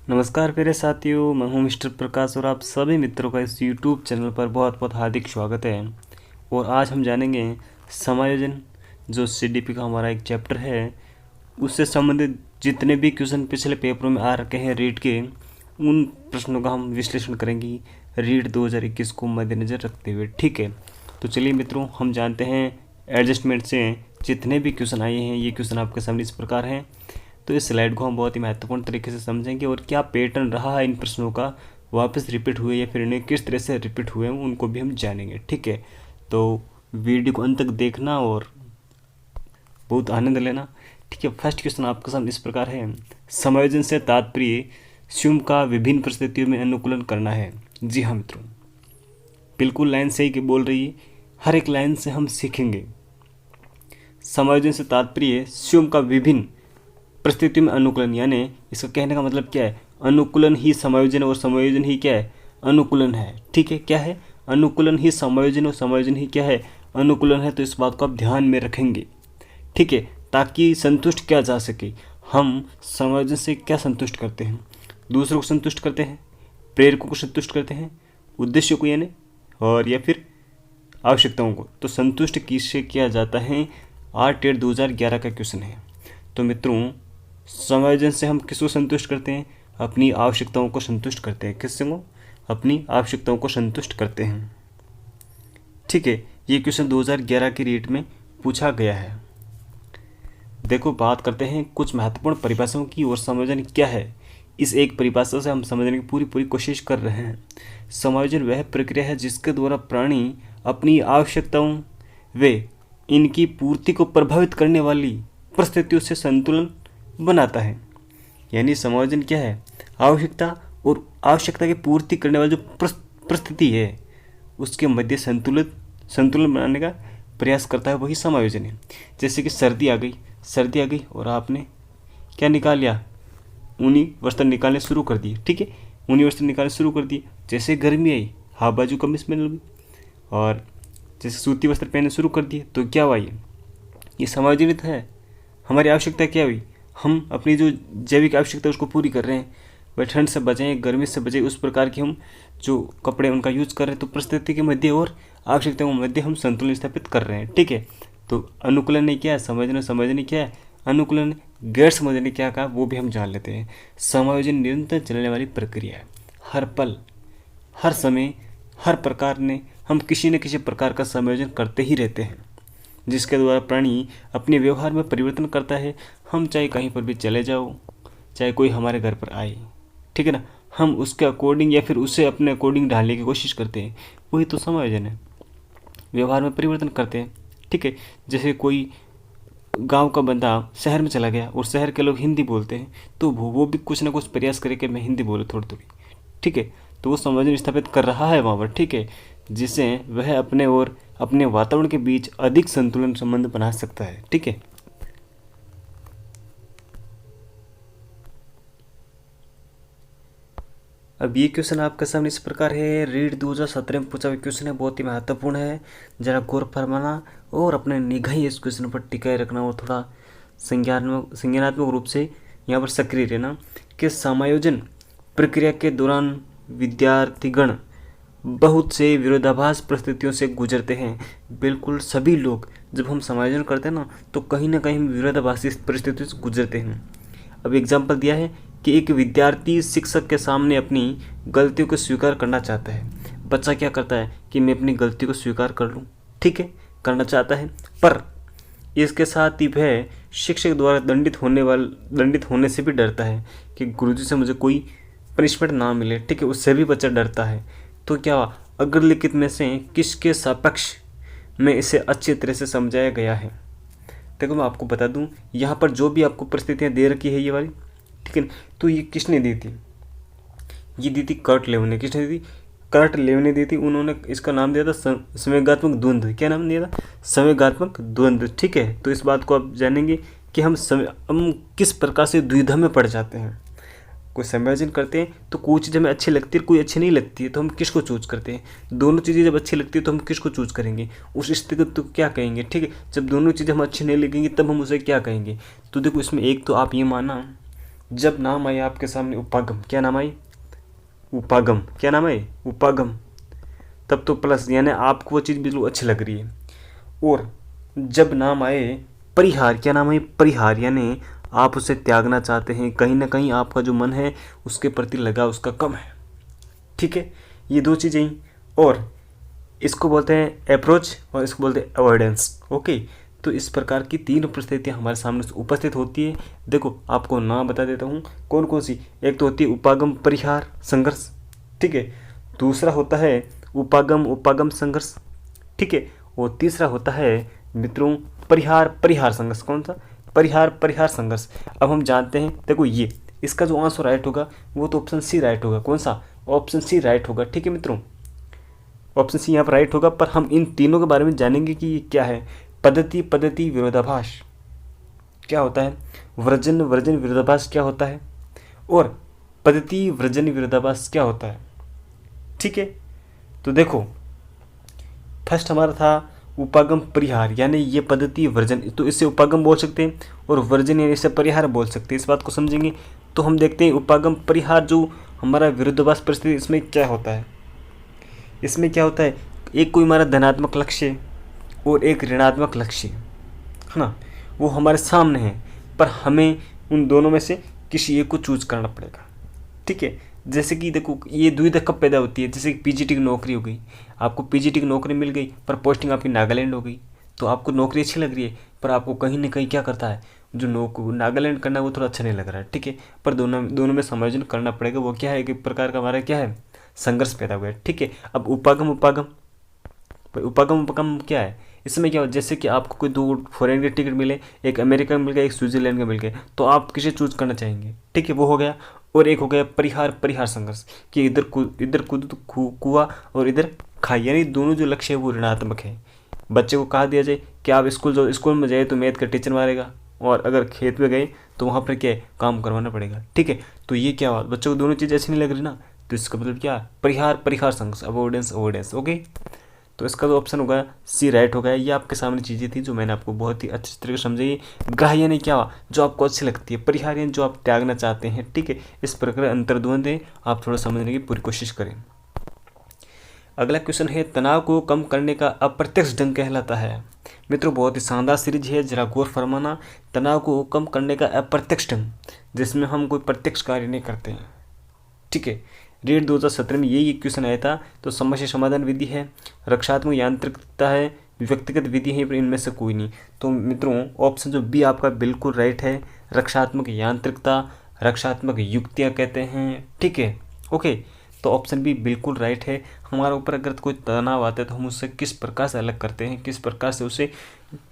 नमस्कार मेरे साथियों, मैं हूं मिस्टर प्रकाश और आप सभी मित्रों का इस यूट्यूब चैनल पर बहुत बहुत हार्दिक स्वागत है। और आज हम जानेंगे समायोजन, जो सीडीपी का हमारा एक चैप्टर है, उससे संबंधित जितने भी क्वेश्चन पिछले पेपरों में आ रखे हैं रीट के, उन प्रश्नों का हम विश्लेषण करेंगे रीट 2021 को मद्देनज़र रखते हुए। ठीक है, तो चलिए मित्रों, हम जानते हैं एडजस्टमेंट से जितने भी क्वेश्चन आए हैं, ये क्वेश्चन आपके सामने इस प्रकार हैं। तो इस स्लाइड को हम बहुत ही महत्वपूर्ण तरीके से समझेंगे और क्या पैटर्न रहा है इन प्रश्नों का, वापस रिपीट हुए या फिर इन्हें किस तरह से रिपीट हुए हैं, उनको भी हम जानेंगे। ठीक है, तो वीडियो को अंत तक देखना और बहुत आनंद लेना। ठीक है, फर्स्ट क्वेश्चन आपके सामने इस प्रकार है, समायोजन से तात्पर्य स्वयं का विभिन्न परिस्थितियों में अनुकूलन करना है। जी हाँ मित्रों, बिल्कुल लाइन सही के बोल रही है, हर एक लाइन से हम सीखेंगे। समायोजन से तात्पर्य स्वयं का विभिन्न परिस्थितियों में अनुकूलन, यानी इसका कहने का मतलब क्या है, अनुकूलन ही समायोजन और समायोजन ही क्या है, अनुकूलन है। ठीक है, क्या है, अनुकूलन ही समायोजन और समायोजन ही क्या है, अनुकूलन है। तो इस बात को आप ध्यान में रखेंगे। ठीक है, ताकि संतुष्ट किया जा सके। हम समायोजन से क्या संतुष्ट करते हैं, दूसरों को संतुष्ट करते हैं, प्रेरकों को संतुष्ट करते हैं, उद्देश्य को यानी, और या फिर आवश्यकताओं को। तो संतुष्ट किससे किया जाता है, टेट 2011 का क्वेश्चन है। तो मित्रों, समायोजन से हम किसको संतुष्ट करते हैं, अपनी आवश्यकताओं को संतुष्ट करते हैं। किससे को, अपनी आवश्यकताओं को संतुष्ट करते हैं। ठीक है, ये क्वेश्चन 2011 की रीट में पूछा गया है। देखो, बात करते हैं कुछ महत्वपूर्ण परिभाषाओं की और समायोजन क्या है। इस एक परिभाषा से हम समझने की पूरी कोशिश कर रहे हैं। समायोजन वह प्रक्रिया है जिसके द्वारा प्राणी अपनी आवश्यकताओं व इनकी पूर्ति को प्रभावित करने वाली परिस्थितियों से संतुलन बनाता है। यानी समायोजन क्या है, आवश्यकता और आवश्यकता की पूर्ति करने वाली जो परिस्थिति है, उसके मध्य संतुलन बनाने का प्रयास करता है, वही समायोजन है। जैसे कि सर्दी आ गई और आपने क्या निकाल लिया, ऊनी वस्त्र निकालने शुरू कर दिए। ठीक है, ऊनी वस्त्र निकालने शुरू कर दिए। जैसे गर्मी आई, हाफ बाजू कमीज पहन लगी, और जैसे सूती वस्त्र पहनने शुरू कर दिए, तो क्या हुआ, ये समायोजनित है। हमारी आवश्यकता क्या हुई, हम अपनी जो जैविक आवश्यकता उसको पूरी कर रहे हैं। वह ठंड से बचें, गर्मी से बचें, उस प्रकार के हम जो कपड़े उनका यूज कर रहे हैं। तो परिस्थिति के मध्य और आवश्यकताओं के मध्य हम संतुलन स्थापित कर रहे हैं। ठीक है, तो अनुकूलन ने क्या है, समायोजन क्या है, अनुकूलन। गैर समायोजन ने क्या कहा, वो भी हम जान लेते हैं। समायोजन निरंतर चलने वाली प्रक्रिया है। हर पल, हर समय, हर प्रकार ने हम किसी न किसी प्रकार का समायोजन करते ही रहते हैं, जिसके द्वारा प्राणी अपने व्यवहार में परिवर्तन करता है। हम चाहे कहीं पर भी चले जाओ, चाहे कोई हमारे घर पर आए, ठीक है ना, हम उसके अकॉर्डिंग या फिर उसे अपने अकॉर्डिंग ढालने की कोशिश करते हैं, वही तो समायोजन है। व्यवहार में परिवर्तन करते हैं। ठीक है, जैसे कोई गांव का बंदा शहर में चला गया और शहर के लोग हिंदी बोलते हैं, तो वो भी कुछ ना कुछ प्रयास करे कि मैं हिंदी बोलूँ थोड़ी थोड़ी। ठीक है, तो वो समायोजन स्थापित कर रहा है वहाँ पर। ठीक है, जिससे वह अपने और अपने वातावरण के बीच अधिक संतुलन संबंध बना सकता है। ठीक है, अब ये क्वेश्चन आपके सामने इस प्रकार है, रीट 2017 में पूछा हुआ क्वेश्चन है, बहुत ही महत्वपूर्ण है। जरा गौर फरमाना और अपने निगाह इस क्वेश्चन पर टिकाए रखना और थोड़ा संज्ञानात्मक रूप से यहाँ पर सक्रिय रहना कि समायोजन प्रक्रिया के दौरान विद्यार्थीगण बहुत से विरोधाभास परिस्थितियों से गुजरते हैं। बिल्कुल सभी लोग जब हम समायोजन करते हैं ना, तो कहीं ना कहीं हम विरोधाभासी परिस्थितियों से गुजरते हैं। अब एग्जाम्पल दिया है कि एक विद्यार्थी शिक्षक के सामने अपनी गलतियों को स्वीकार करना चाहता है। बच्चा क्या करता है कि मैं अपनी गलती को स्वीकार कर लूँ। ठीक है, करना चाहता है, पर इसके साथ ही वह शिक्षक द्वारा दंडित होने से भी डरता है कि गुरुजी से मुझे कोई पनिशमेंट ना मिले। ठीक है, उससे भी बच्चा डरता है। तो क्या अग्र लिखित में से किसके सापेक्ष में इसे अच्छी तरह से समझाया गया है। देखो, मैं आपको बता दूं, यहाँ पर जो भी आपको परिस्थितियाँ दे रखी है ये वाली, ठीक है, तो ये किसने दी थी, ये दी थी कर्ट लेव ने। किसने दी थी, कर्ट लेव ने दी थी। उन्होंने इसका नाम दिया था संवेगात्मक द्वंद्व। क्या नाम दिया था, संवेगात्मक द्वंद्व। ठीक है, तो इस बात को आप जानेंगे कि हम किस प्रकार से द्विधा में पड़ जाते हैं। कोई समायोजन करते हैं तो कोई चीज़ हमें अच्छी लगती है, कोई अच्छी नहीं लगती है, तो हम किसको चूज करते हैं। दोनों चीज़ें जब अच्छी लगती है तो हम किसको चूज करेंगे, उस स्थिति को तो क्या कहेंगे। ठीक है, जब दोनों चीज़ें हम अच्छी नहीं लगेंगी तब हम उसे क्या कहेंगे। तो देखो, इसमें एक तो आप ये माना जब नाम आए आपके सामने उपागम, क्या नाम आई, उपागम, क्या नाम है, उपागम, तब तो प्लस, यानी आपको वो चीज़ बिल्कुल अच्छी लग रही है। और जब नाम आए परिहार, क्या नाम है, परिहार, यानी आप उसे त्यागना चाहते हैं, कहीं ना कहीं आपका जो मन है उसके प्रति लगाव उसका कम है। ठीक है, ये दो चीज़ें ही। और इसको बोलते हैं अप्रोच और इसको बोलते हैं अवॉइडेंस। ओके, तो इस प्रकार की तीन परिस्थितियाँ हमारे सामने उपस्थित होती है। देखो आपको नाम बता देता हूँ कौन कौन सी। एक तो होती है उपागम परिहार संघर्ष, ठीक है। दूसरा होता है उपागम उपागम संघर्ष, ठीक है। और तीसरा होता है मित्रों परिहार परिहार संघर्ष। कौन सा, परिहार परिहार संघर्ष। अब हम जानते हैं, देखो ये इसका जो आंसर राइट होगा वो तो ऑप्शन सी राइट होगा। कौन सा, ऑप्शन सी राइट होगा, ठीक है मित्रों, ऑप्शन सी यहाँ पर राइट होगा। पर हम इन तीनों के बारे में जानेंगे कि ये क्या है। पद्धति पद्धति विरोधाभास क्या होता है, वर्जन वर्जन विरोधाभास क्या होता है, और पद्धति वर्जन विरोधाभास क्या होता है। ठीक है, तो देखो फर्स्ट हमारा था उपागम परिहार, यानी ये पद्धति वर्जन, तो इससे उपागम बोल सकते हैं, और वर्जन यानी इससे परिहार बोल सकते हैं। इस बात को समझेंगे तो हम देखते हैं उपागम परिहार जो हमारा विरोधाभास परिस्थिति, इसमें क्या होता है। इसमें क्या होता है, एक कोई हमारा धनात्मक लक्ष्य और एक ऋणात्मक लक्ष्य है ना, वो हमारे सामने है, पर हमें उन दोनों में से किसी एक को चूज करना पड़ेगा। ठीक है, जैसे कि देखो ये दुविधा कब पैदा होती है, जैसे कि पीजीटी की नौकरी हो गई, आपको पीजीटी की नौकरी मिल गई पर पोस्टिंग आपकी नागालैंड हो गई, तो आपको नौकरी अच्छी लग रही है पर आपको कहीं ना कहीं क्या करता है, जो नागालैंड करना है वो थोड़ा अच्छा नहीं लग रहा है। ठीक है, पर दोनों में समायोजन करना पड़ेगा। वो क्या है, एक प्रकार का हमारा क्या है, संघर्ष पैदा हुआ है। ठीक है, अब उपागम उपागम उपागम उपागम क्या है, इसमें क्या हो, जैसे कि आपको कोई दो फॉरेन के टिकट मिले, एक अमेरिका में मिल गया एक स्विट्जरलैंड का मिल गया, तो आप किसे चूज करना चाहेंगे। ठीक है, वो हो गया। और एक हो गया परिहार परिहार संघर्ष, कि इधर कूद तो कुआ और इधर खाई, यानी दोनों जो लक्ष्य है वो ऋणात्मक है। बच्चे को कहा दिया जाए कि आप स्कूल में जाए तो मैथ का टीचर मारेगा, और अगर खेत में गए तो वहाँ पर क्या है, काम करवाना पड़ेगा। ठीक है, तो ये क्या हुआ, बच्चों को दोनों चीज़ ऐसी नहीं लग रही ना, तो इसका मतलब क्या, परिहार परिहार संघर्ष, अवॉइडेंस अवॉइडेंस। ओके, तो इसका जो ऑप्शन होगा सी राइट होगा। ये आपके सामने चीज़ें थी जो मैंने आपको बहुत ही अच्छी तरीके से समझाई। ग्राह्य यानी क्या हुआ, जो आपको अच्छी लगती है, परिहार यानी जो आप त्यागना चाहते हैं। ठीक है, इस प्रकार अंतर्द्वंद है, आप थोड़ा समझने की पूरी कोशिश करें। अगला क्वेश्चन है, तनाव को कम करने का अप्रत्यक्ष ढंग कहलाता है। मित्रों बहुत ही शानदार सीरीज है, जरा गौर फरमाना। तनाव को कम करने का अप्रत्यक्ष ढंग, जिसमें हम कोई प्रत्यक्ष कार्य नहीं करते हैं। ठीक है, रेट 2017 में यही क्वेश्चन आया था। तो समस्या समाधान विधि है, रक्षात्मक यांत्रिकता है, व्यक्तिगत विधि है, इनमें से कोई नहीं। तो मित्रों ऑप्शन जो बी आपका बिल्कुल राइट है, रक्षात्मक यांत्रिकता, रक्षात्मक युक्तियाँ कहते हैं। ठीक है, ओके, तो ऑप्शन बी बिल्कुल राइट है। हमारे ऊपर अगर कोई तनाव आता है तो हम उससे किस प्रकार से अलग करते हैं, किस प्रकार से उसे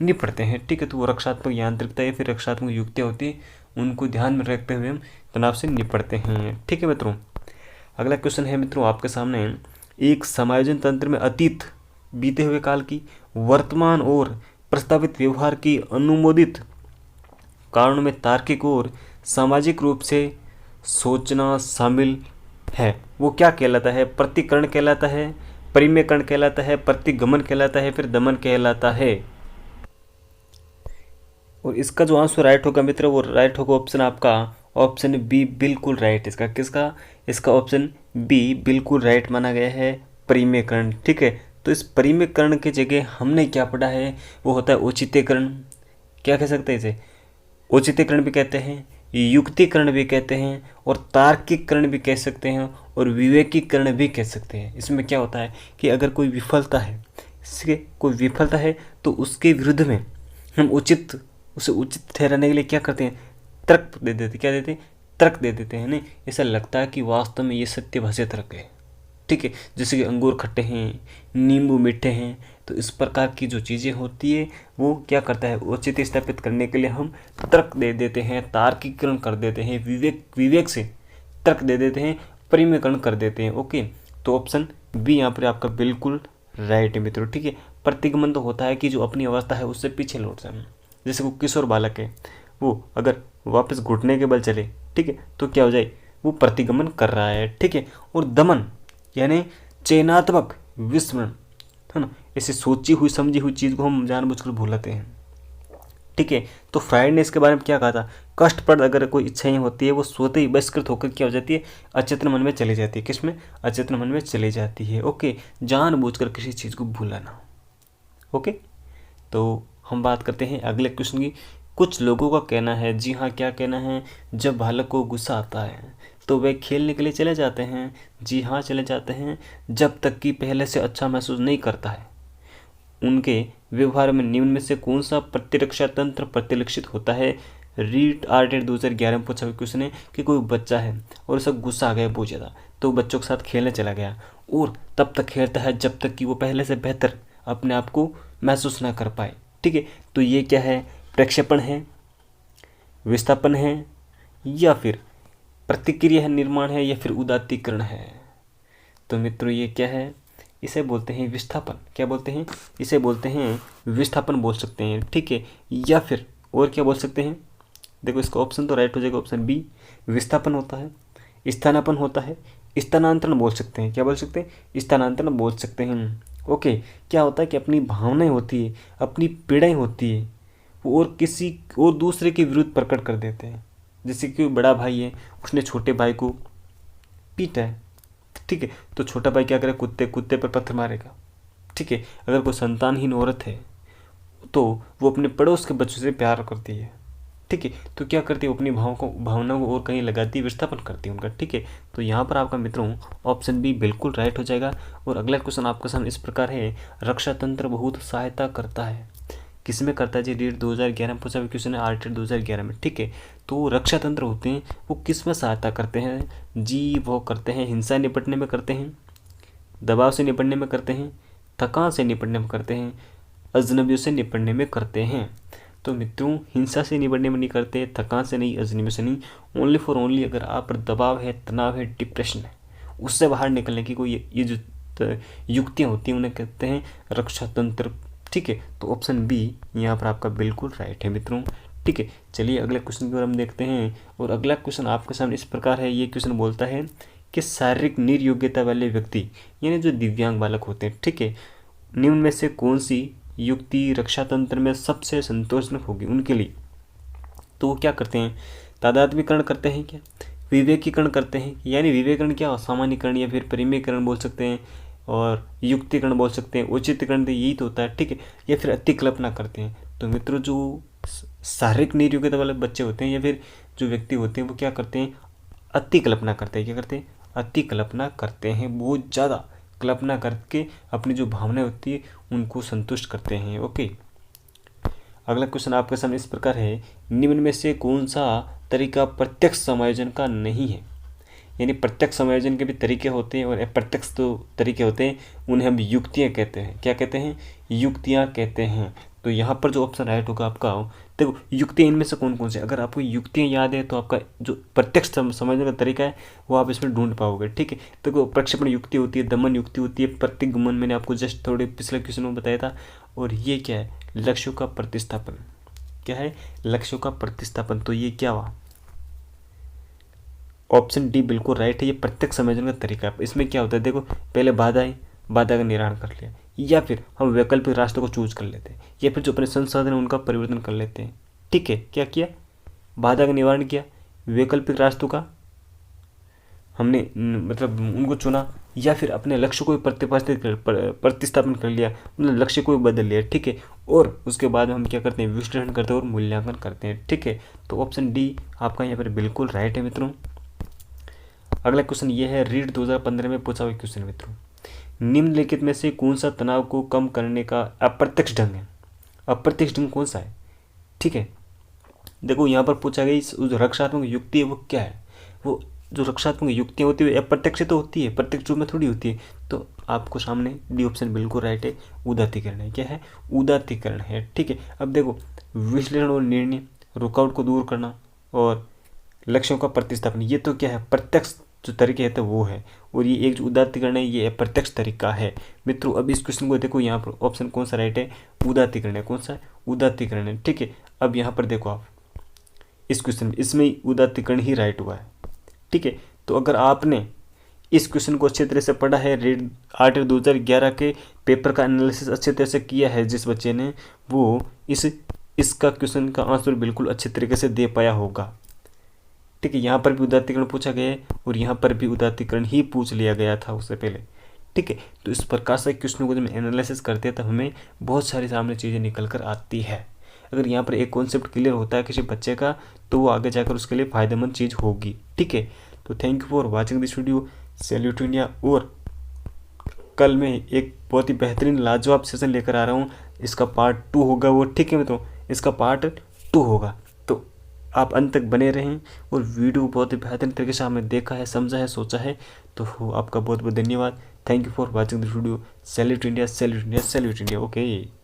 निपटते हैं। ठीक है, तो वो रक्षात्मक यांत्रिकता या फिर रक्षात्मक युक्तियाँ होती है, उनको ध्यान में रखते हुए हम तनाव से निपटते हैं। ठीक है मित्रों, अगला क्वेश्चन है मित्रों आपके सामने, एक समायोजन तंत्र में अतीत, बीते हुए काल की, वर्तमान और प्रस्तावित व्यवहार की अनुमोदित कारणों में तार्किक और सामाजिक रूप से सोचना शामिल है। वो क्या कहलाता है, प्रतिकरण कहलाता है, परिमेयकरण कहलाता है, प्रतिगमन कहलाता है, फिर दमन कहलाता है। और इसका जो आंसर राइट होगा मित्र, वो राइट होगा ऑप्शन आपका ऑप्शन बी बिल्कुल राइट। इसका किसका, इसका ऑप्शन बी बिल्कुल राइट माना गया है, परिमेयकरण। ठीक है, तो इस परिमेयकरण की जगह हमने क्या पढ़ा है, वो होता है औचित्यकरण। क्या कह सकते हैं इसे, औचित्यकरण भी कहते हैं, युक्तिकरण भी कहते हैं, और तार्किकरण भी कह सकते हैं, और विवेकीकरण भी कह सकते हैं। इसमें क्या होता है कि अगर कोई विफलता है, तो उसके विरुद्ध में हम उसे उचित ठहराने के लिए क्या करते हैं, तर्क दे देते, क्या देते हैं, तर्क दे देते हैं। नहीं, ऐसा लगता है कि वास्तव में ये सत्यभाषी तर्क है। ठीक है, जैसे कि अंगूर खट्टे हैं, नींबू मीठे हैं, तो इस प्रकार की जो चीज़ें होती है वो क्या करता है, औचित्य स्थापित करने के लिए हम तर्क दे देते हैं, तार्किकरण कर देते हैं, विवेक से तर्क दे देते हैं, परिमेयकरण कर देते हैं। ओके, तो ऑप्शन बी यहाँ पर आपका बिल्कुल राइट है मित्रों। ठीक है, प्रतिगमन तो होता है कि जो अपनी अवस्था है उससे पीछे लौट जाए। जैसे वो किशोर बालक है, वो अगर वापस घुटने के बल चले, ठीक है, तो क्या हो जाए, वो प्रतिगमन कर रहा है। ठीक है, और दमन यानी चयनात्मक विस्मरण, है ना, ऐसे सोची हुई समझी हुई चीज़ को हम जानबूझकर भूलते हैं। ठीक है, तो फ्राइड ने इसके बारे में क्या कहा था कष्टप्रद अगर कोई इच्छाएं होती है वो स्वतः ही बहिष्कृत होकर क्या हो जाती है, अचेतन मन में चली जाती है। किसमें? अचेतन मन में चली जाती है। ओके, जानबूझकर किसी चीज़ को भूलाना। ओके, तो हम बात करते हैं अगले क्वेश्चन की। कुछ लोगों का कहना है, जी हाँ क्या कहना है, जब बालक को गुस्सा आता है तो वे खेलने के लिए चले जाते हैं। जी हाँ चले जाते हैं, जब तक कि पहले से अच्छा महसूस नहीं करता है। उनके व्यवहार में निम्न में से कौन सा प्रतिरक्षा तंत्र प्रतिलक्षित होता है? रीट आर्टेड 2011 में पूछा हुआ क्वेश्चन है कि कोई बच्चा है और उसे गुस्सा आ गया बहुत ज़्यादा, तो बच्चों के साथ खेलने चला गया और तब तक खेलता है जब तक कि वो पहले से बेहतर अपने आप को महसूस ना कर पाए। ठीक है, तो ये क्या है? प्रक्षेपण है, विस्थापन है, या फिर प्रतिक्रिया है, निर्माण है, या फिर उदात्तीकरण है? तो मित्रों ये क्या है? इसे बोलते हैं विस्थापन। क्या बोलते हैं? इसे बोलते हैं विस्थापन बोल सकते हैं। ठीक है, या फिर और क्या बोल सकते हैं? देखो इसका ऑप्शन तो राइट हो जाएगा, ऑप्शन बी विस्थापन होता है, स्थानापन्न होता है, स्थानांतरण बोल सकते हैं। क्या बोल सकते हैं? स्थानांतरण बोल सकते हैं। ओके, क्या होता है कि अपनी भावनाएं होती है, अपनी पीड़ाएं होती है, वो और किसी और दूसरे के विरुद्ध प्रकट कर देते हैं। जैसे कि बड़ा भाई है, उसने छोटे भाई को पीटा है। ठीक है, तो छोटा भाई क्या करे? कुत्ते पर पत्थर मारेगा। ठीक है, अगर कोई संतानहीन औरत है तो वो अपने पड़ोस के बच्चों से प्यार करती है। ठीक है, तो क्या करती है? अपनी भावनाओं को और कहीं लगाती है, विस्थापन करती है उनका। ठीक है, तो यहाँ पर आपका मित्रों ऑप्शन बी बिल्कुल राइट हो जाएगा। और अगला क्वेश्चन आपके सामने इस प्रकार है, रक्षा तंत्र बहुत सहायता करता है। किस में करता है जी? रीट 2011 में पूछा हुआ क्वेश्चन है, आर्टेड 2011 में। ठीक है, तो रक्षा तंत्र होते हैं वो किस में सहायता करते हैं जी? वो करते हैं हिंसा निपटने में करते हैं, दबाव से निपटने में करते हैं, थकान से निपटने में करते हैं, अजनबियों से निपटने में करते हैं। तो मित्रों हिंसा से निपटने में नहीं करते, थकान से नहीं, अजनबियों से नहीं, ओनली फॉर ओनली अगर आप पर दबाव है, तनाव है, डिप्रेशन है, उससे बाहर निकलने की कोई ये जो युक्तियाँ होती हैं उन्हें कहते हैं रक्षा तंत्र। ठीक है, तो ऑप्शन बी यहाँ पर आपका बिल्कुल राइट है मित्रों। ठीक है, चलिए अगले क्वेश्चन की ओर हम देखते हैं। और अगला क्वेश्चन आपके सामने इस प्रकार है। ये क्वेश्चन बोलता है कि शारीरिक निर्योग्यता वाले व्यक्ति यानी जो दिव्यांग बालक होते हैं, ठीक है, निम्न में से कौन सी युक्ति रक्षा तंत्र में सबसे संतोषजनक होगी उनके लिए? तो वो क्या करते हैं? तादात्म्यकरण करते हैं क्या? विवेकीकरण करते हैं, यानी विवेकरण क्या? सामान्यकरण या फिर परिमेयकरण बोल सकते हैं, और युक्तिकरण बोल सकते हैं, औचित्यकरण तो यही तो होता है। ठीक है, या फिर अतिकल्पना करते हैं। तो मित्रों जो शारीरिक निर्योग्यता वाले बच्चे होते हैं या फिर जो व्यक्ति होते हैं वो क्या करते हैं? अतिकल्पना करते हैं। क्या करते हैं? अतिकल्पना करते हैं, बहुत ज़्यादा कल्पना करके अपनी जो भावनाएं होती है उनको संतुष्ट करते हैं। ओके, अगला क्वेश्चन आपके सामने इस प्रकार है, निम्न में से कौन सा तरीका प्रत्यक्ष समायोजन का नहीं है? यानी प्रत्यक्ष समायोजन के भी तरीके होते हैं और अप्रत्यक्ष तो तरीके होते हैं, उन्हें हम युक्तियाँ कहते हैं। क्या कहते हैं? युक्तियाँ कहते हैं। तो यहाँ पर जो ऑप्शन राइट होगा आपका, देखो युक्तियाँ इनमें से कौन कौन से, अगर आपको युक्तियाँ याद है तो आपका जो प्रत्यक्ष समझने का तरीका है वो आप इसमें ढूंढ पाओगे। ठीक है, देखो प्रक्षेपण युक्ति होती है, दमन युक्ति होती है, प्रतिगमन मैंने आपको जस्ट थोड़े पिछले क्वेश्चन में बताया था, और ये क्या है? लक्ष्यों का प्रतिस्थापन। क्या है? लक्ष्यों का प्रतिस्थापन। तो ये क्या हुआ? ऑप्शन डी बिल्कुल राइट है, ये प्रत्यक्ष समझने का तरीका है। इसमें क्या होता है? देखो पहले बाधा का निराकरण कर लिया, या फिर हम वैकल्पिक रास्तों को चूज कर लेते हैं, या फिर जो अपने संसाधन है उनका परिवर्तन कर लेते हैं। ठीक है, क्या किया? बाधा का निवारण किया, वैकल्पिक रास्तों का हमने मतलब उनको चुना, या फिर अपने लक्ष्य को प्रतिस्थापन कर लिया, मतलब लक्ष्य को बदल लिया। ठीक है, और उसके बाद हम क्या करते हैं? विश्लेषण करते हैं और मूल्यांकन करते हैं। ठीक है, तो ऑप्शन डी आपका यहाँ पर बिल्कुल राइट है मित्रों। अगला क्वेश्चन ये है, रीट 2015 में पूछा हुआ क्वेश्चन मित्रों, निम्नलिखित में से कौन सा तनाव को कम करने का अप्रत्यक्ष ढंग है? अप्रत्यक्ष ढंग कौन सा है? ठीक है, देखो यहाँ पर पूछा गई जो रक्षात्मक युक्ति है वो क्या है? वो जो रक्षात्मक युक्तियाँ होती है अप्रत्यक्ष तो होती है, प्रत्यक्ष रूप में थोड़ी होती है। तो आपको सामने डी ऑप्शन बिल्कुल राइट है, उदात्तीकरण है। क्या है? उदात्तीकरण है। ठीक है, अब देखो विश्लेषण और निर्णय, रुकावट को दूर करना और लक्ष्यों का प्रतिस्थापन, ये तो क्या है? प्रत्यक्ष जो तरीके है तो वो है, और ये एक जो उदात्तीकरण है ये अप्रत्यक्ष तरीका है मित्रों। अब इस क्वेश्चन को देखो, यहाँ पर ऑप्शन कौन सा राइट है? उदात्तीकरण है। कौन सा? उदात्तीकरण है। ठीक है, अब यहाँ पर देखो आप इस क्वेश्चन इसमें उदात्तीकरण ही राइट हुआ है। ठीक है, तो अगर आपने इस क्वेश्चन को अच्छी तरह से पढ़ा है, रीट आर्टिकल 2011 के पेपर का एनालिसिस अच्छी तरह से किया है जिस बच्चे ने, वो इस इसका क्वेश्चन का आंसर बिल्कुल अच्छे तरीके से दे पाया होगा। ठीक है, यहाँ पर भी उदात्तीकरण पूछा गया है और यहाँ पर भी उदात्तीकरण ही पूछ लिया गया था उससे पहले। ठीक है, तो इस प्रकार से क्वेश्चनों को जब एनालिसिस करते हैं तब हमें बहुत सारी सामने चीज़ें निकल कर आती है। अगर यहाँ पर एक कॉन्सेप्ट क्लियर होता है किसी बच्चे का तो वो आगे जाकर उसके लिए फ़ायदेमंद चीज़ होगी। ठीक है, तो thank you for watching this video. Salute India. और कल मैं एक बहुत ही बेहतरीन लाजवाब सेशन लेकर आ रहा हूँ, इसका पार्ट 2 होगा वो। ठीक है मित्रों, इसका पार्ट 2 होगा, तो आप अंत तक बने रहें। और वीडियो बहुत ही बेहतरीन तरीके से आपने देखा है, समझा है, सोचा है, तो आपका बहुत बहुत धन्यवाद। Thank you for watching this video. Salute India, salute India, salute India. Okay.